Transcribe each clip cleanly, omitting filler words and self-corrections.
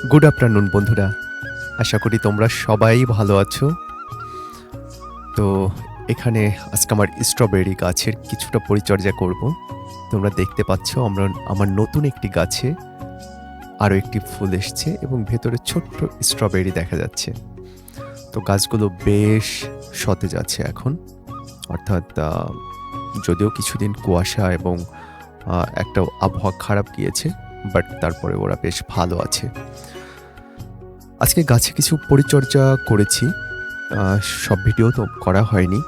Good afternoon বন্ধুরা, আশা করি তোমরা সবাই ভালো আছো। তো এখানে আজকে আমার স্ট্রবেরি গাছের কিছুটা পরিচর্যা করব। তোমরা দেখতে পাচ্ছ আমার নতুন একটি গাছে আরও একটি ফুল এসছে এবং ভেতরে ছোট্ট স্ট্রবেরি দেখা যাচ্ছে। তো গাছগুলো বেশ সতেজ আছে এখন, অর্থাৎ যদিও কিছুদিন কুয়াশা এবং একটা আবহাওয়া খারাপ গিয়েছে, বাট তারপরে ওরা বেশ ভালো আছে। আজকে গাছে কিছু পরিচর্যা করেছি, সব ভিডিও তো করা হয়নি।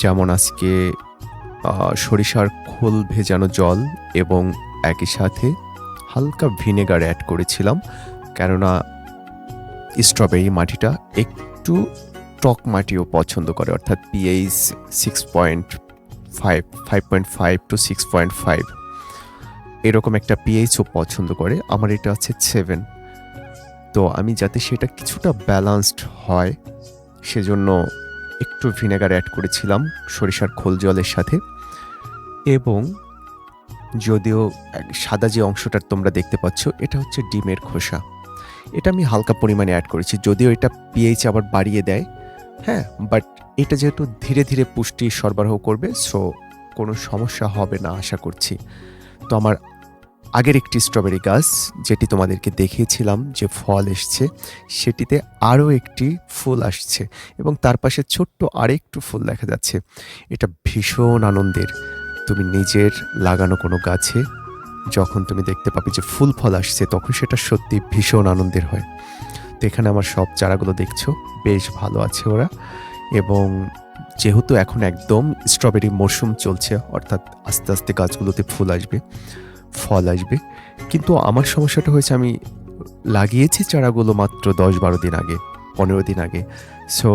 যেমন আজকে সরিষার খোল ভেজানো জল এবং একই সাথে হালকা ভিনেগার অ্যাড করেছিলাম, কেননা স্ট্রবেরি মাটিটা একটু টক মাটিও পছন্দ করে, অর্থাৎ পিএইচ 5.5 টু 6.5 এরকম একটা পিএইচও পছন্দ করে। আমার এটা আছে 7। তো আমি যাতে সেটা কিছুটা ব্যালান্সড হয় সেজন্য একটু ভিনেগার অ্যাড করেছিলাম সরিষার খোল জলের সাথে। এবং যদিও সাদা যে অংশটা তোমরা দেখতে পাচ্ছ এটা হচ্ছে ডিমের খোসা, এটা আমি হালকা পরিমাণে অ্যাড করেছি, যদিও এটা পিএইচ আবার বাড়িয়ে দেয়। হ্যাঁ, বাট এটা যেহেতু ধীরে ধীরে পুষ্টি সরবরাহ করবে, সো কোনো সমস্যা হবে না আশা করছি। তো আমার আগের একটি স্ট্রবেরি গাছ যেটি তোমাদেরকে দেখিয়েছিলাম যে ফল এসছে, সেটিতে আরও একটি ফুল আসছে এবং তার পাশে ছোট্ট আরেকটু ফুল দেখা যাচ্ছে। এটা ভীষণ আনন্দের। তুমি নিজের লাগানো কোনো গাছে যখন তুমি দেখতে পাবে যে ফুল ফল আসছে, তখন সেটা সত্যি ভীষণ আনন্দের হয়। তো এখানে আমার সব চারাগুলো দেখছো বেশ ভালো আছে ওরা। এবং যেহেতু এখন একদম স্ট্রবেরি মরশুম চলছে, অর্থাৎ আস্তে আস্তে গাছগুলোতে ফুল আসবে, ফল আসবে। কিন্তু আমার সমস্যাটা হয়েছে, আমি লাগিয়েছি চারাগুলো মাত্র 10-12 দিন আগে, 15 দিন আগে। সো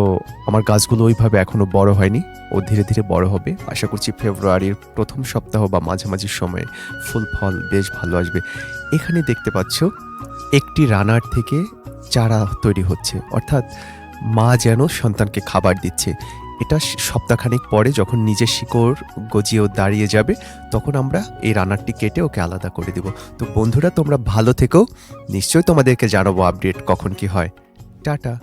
আমার গাছগুলো ওইভাবে এখনও বড় হয়নি, ও ধীরে ধীরে বড় হবে। আশা করছি ফেব্রুয়ারির প্রথম সপ্তাহ বা মাঝামাঝি সময়ে ফুল ফল বেশ ভালো আসবে। এখানে দেখতে পাচ্ছ একটি রানার থেকে চারা তৈরি হচ্ছে, অর্থাৎ মা যেন সন্তানকে খাবার দিচ্ছে। এটা সপ্তাহখানেক পরে যখন নিজের শিকড় গজিয়েও দাঁড়িয়ে যাবে, তখন আমরা এই রানারটি কেটে ওকে আলাদা করে দেব। তো বন্ধুরা, তোমরা ভালো থেকো, নিশ্চয়ই তোমাদেরকে জানাবো আপডেট কখন কি হয়। টাটা।